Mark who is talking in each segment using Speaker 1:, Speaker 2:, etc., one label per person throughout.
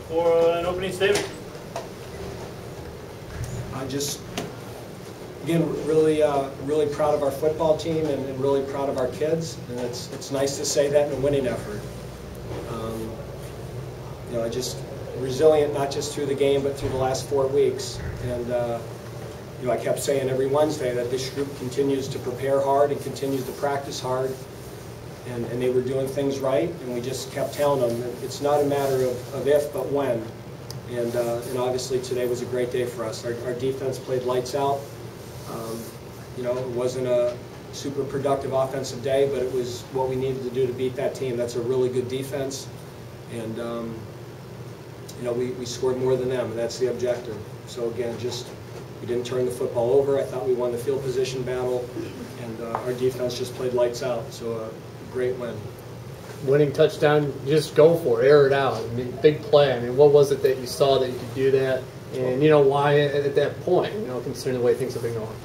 Speaker 1: For an opening statement.
Speaker 2: Again, really proud of our football team and really proud of our kids. And it's nice to say that in a winning effort. Resilient not just through the game but through the last 4 weeks. And I kept saying every Wednesday that this group continues to prepare hard and continues to practice hard. And they were doing things right, and we just kept telling them that it's not a matter of if, but when. And obviously today was a great day for us. Our defense played lights out. It wasn't a super productive offensive day, but it was what we needed to do to beat that team. That's a really good defense. And we scored more than them, and that's the objective. So again, we didn't turn the football over. I thought we won the field position battle, and our defense just played lights out. So great win.
Speaker 3: Winning touchdown, just go for it, air it out. I mean, big play. I mean, what was it that you saw that you could do that? And why at that point? Considering the way things have been going.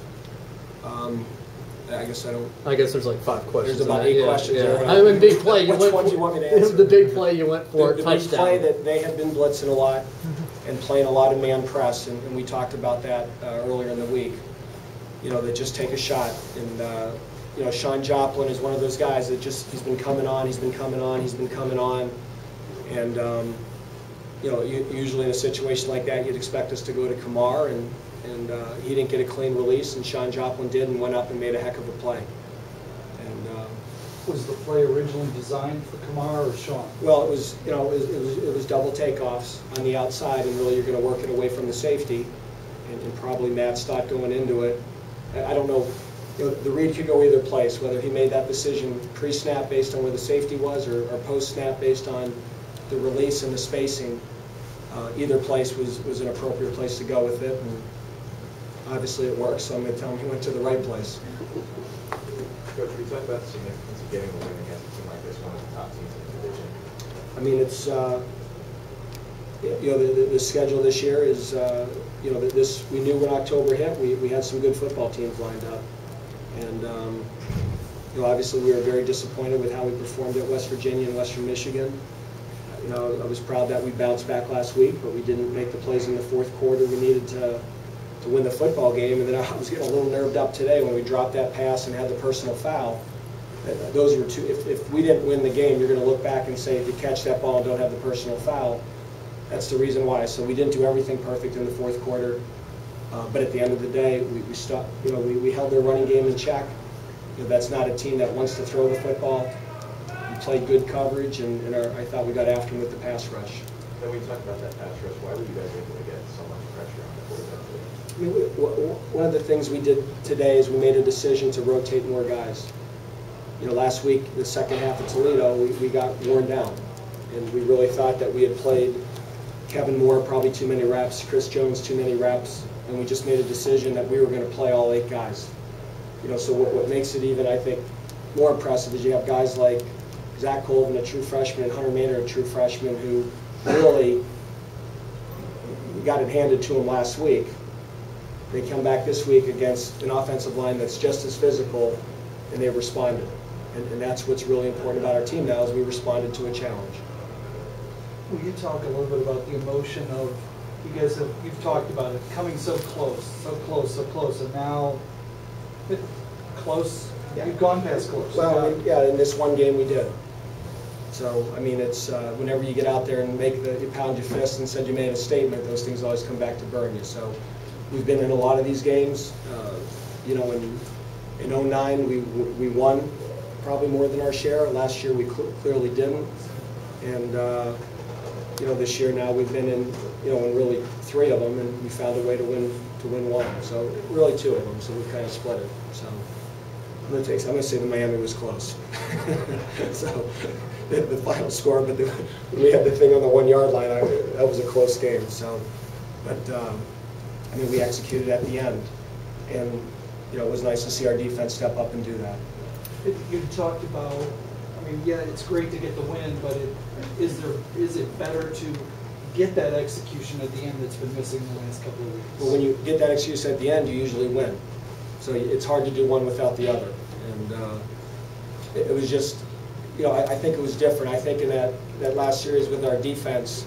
Speaker 2: I guess
Speaker 3: there's like 5 questions.
Speaker 2: There's about 8 questions.
Speaker 3: Yeah.
Speaker 2: There.
Speaker 3: I mean, big play.
Speaker 2: Which one do you want me to answer?
Speaker 3: The big play you went for,
Speaker 2: the
Speaker 3: touchdown.
Speaker 2: Big play that they had been blitzing a lot and playing a lot of man press, and we talked about that earlier in the week. That just take a shot. And Sean Joplin is one of those guys that he's been coming on, he's been coming on, he's been coming on. And usually in a situation like that, you'd expect us to go to Kamar, and he didn't get a clean release, and Sean Joplin did, and went up and made a heck of a play. And
Speaker 4: was the play originally designed for Kamar or Sean?
Speaker 2: Well, it was double takeoffs on the outside, and really you're going to work it away from the safety, and probably Matt Stott going into it. I don't know. The read could go either place, whether he made that decision pre-snap based on where the safety was, or post-snap based on the release and the spacing. Either place was an appropriate place to go with it, and obviously it worked, so I'm going to tell him he went to the right place.
Speaker 5: Coach, we talked about the significance of getting a win against a team like this, one of the top teams in the division.
Speaker 2: I mean, it's the schedule this year is we knew when October hit we had some good football teams lined up, and obviously we were very disappointed with how we performed at West Virginia and Western Michigan. I was proud that we bounced back last week, but we didn't make the plays in the fourth quarter we needed to win the football game. And then I was getting a little nerved up today when we dropped that pass and had the personal foul. Those were two. If we didn't win the game, you're going to look back and say, if you catch that ball and don't have the personal foul, that's the reason why. So we didn't do everything perfect in the fourth quarter, but at the end of the day, we stopped. We held their running game in check. That's not a team that wants to throw the football. We played good coverage, and I thought we got after them with the pass rush.
Speaker 5: Then we talked about that pass rush. Why were you guys able to get so much pressure on the quarterback?
Speaker 2: I mean, one of the things we did today is we made a decision to rotate more guys. Last week, the second half of Toledo, we got worn down, and we really thought that we had played Kevin Moore probably too many reps, Chris Jones too many reps, and we just made a decision that we were going to play all 8 guys. So what makes it even, I think, more impressive is you have guys like Zach Colvin, a true freshman, and Hunter Maynard, a true freshman, who really got it handed to him last week. They come back this week against an offensive line that's just as physical, and they responded. And that's what's really important about our team now, is we responded to a challenge.
Speaker 4: Will you talk a little bit about the emotion of, you've talked about it, coming so close, so close, so close, and now close, yeah. You've gone past close.
Speaker 2: Well, in this one game we did. So, I mean, it's whenever you get out there and you pound your fist and said you made a statement, those things always come back to burn you. So we've been in a lot of these games. In 09 we won probably more than our share. Last year we clearly didn't. And this year now we've been in really 3 of them, and we found a way to win 1. So really 2 of them. So we kind of split it. So I'm going to say that Miami was close. So the final score, but when we had the thing on the 1-yard line, that was a close game. So, but I mean, we executed at the end, and it was nice to see our defense step up and do that.
Speaker 4: You talked about, I mean, yeah, it's great to get the win, but is it better to get that execution at the end that's been missing the last couple of weeks?
Speaker 2: Well, when you get that execution at the end, you usually win. So it's hard to do one without the other. And it was just, I think it was different. I think in that last series with our defense,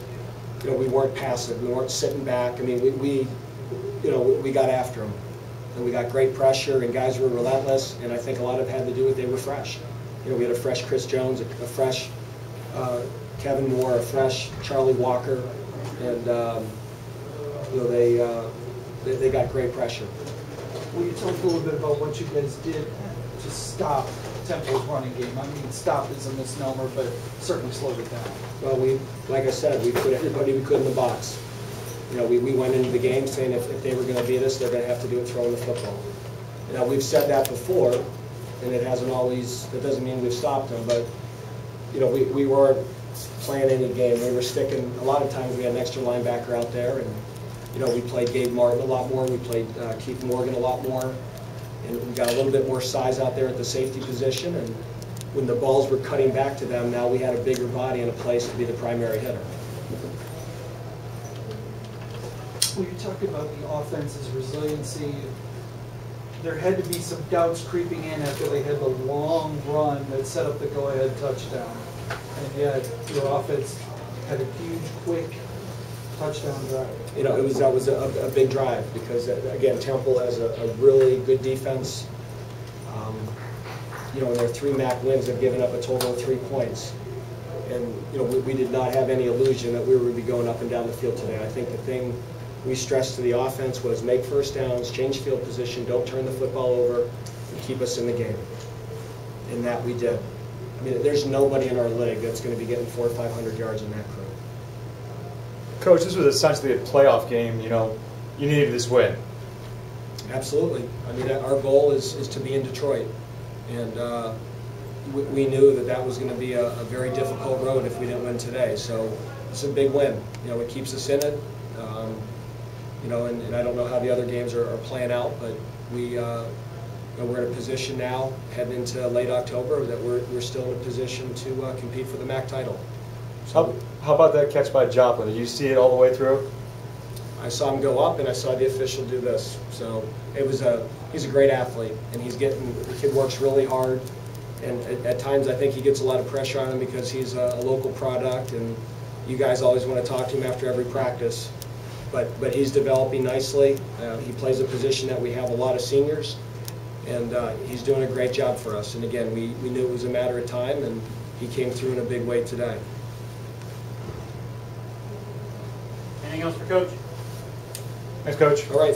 Speaker 2: you know, we weren't passive, we weren't sitting back. I mean, we got after them. And we got great pressure, and guys were relentless, and I think a lot of it had to do with they were fresh. You know, we had a fresh Chris Jones, a fresh Kevin Moore, a fresh Charlie Walker, and you know, they got great pressure.
Speaker 4: Will you talk a little bit about what you guys did to stop Temple's running game? I mean, stop is a misnomer, but certainly slowed it down.
Speaker 2: Well, like I said, we put everybody we could in the box. You know, we went into the game saying if they were going to beat us, they're going to have to do it throwing the football. Now, we've said that before, and it hasn't always, that doesn't mean we've stopped them, but, you know, we weren't playing any game. We were sticking, a lot of times we had an extra linebacker out there, and, you know, we played Gabe Martin a lot more, we played Keith Morgan a lot more, and we got a little bit more size out there at the safety position, and when the balls were cutting back to them, now we had a bigger body and a place to be the primary hitter.
Speaker 4: Well, you talked about the offense's resiliency. There had to be some doubts creeping in after they had the long run that set up the go-ahead touchdown. And yet, your offense had a huge, quick touchdown drive.
Speaker 2: You know, that was a big drive because, again, Temple has a really good defense. You know, in their 3 MAC wins, they've given up a total of 3 points. And, you know, we did not have any illusion that we would be going up and down the field today. I think the thing we stressed to the offense was make first downs, change field position, don't turn the football over, and keep us in the game. And that we did. I mean, there's nobody in our league that's going to be getting 400 or 500 yards in that crew.
Speaker 6: Coach, this was essentially a playoff game. You know, you needed this win.
Speaker 2: Absolutely. I mean, our goal is to be in Detroit. And we knew that was going to be a very difficult road if we didn't win today. So it's a big win. You know, it keeps us in it. You know, and I don't know how the other games are playing out, but you know, we're in a position now, heading into late October, that we're still in a position to compete for the MAC title. So,
Speaker 6: how about that catch by Joplin? Did you see it all the way through?
Speaker 2: I saw him go up, and I saw the official do this. So it was he's a great athlete, and the kid works really hard, and at times I think he gets a lot of pressure on him because he's a local product, and you guys always want to talk to him after every practice. But he's developing nicely. He plays a position that we have a lot of seniors, and he's doing a great job for us. And again, we knew it was a matter of time, and he came through in a big way today.
Speaker 1: Anything else for Coach?
Speaker 6: Thanks, Coach.
Speaker 2: All right.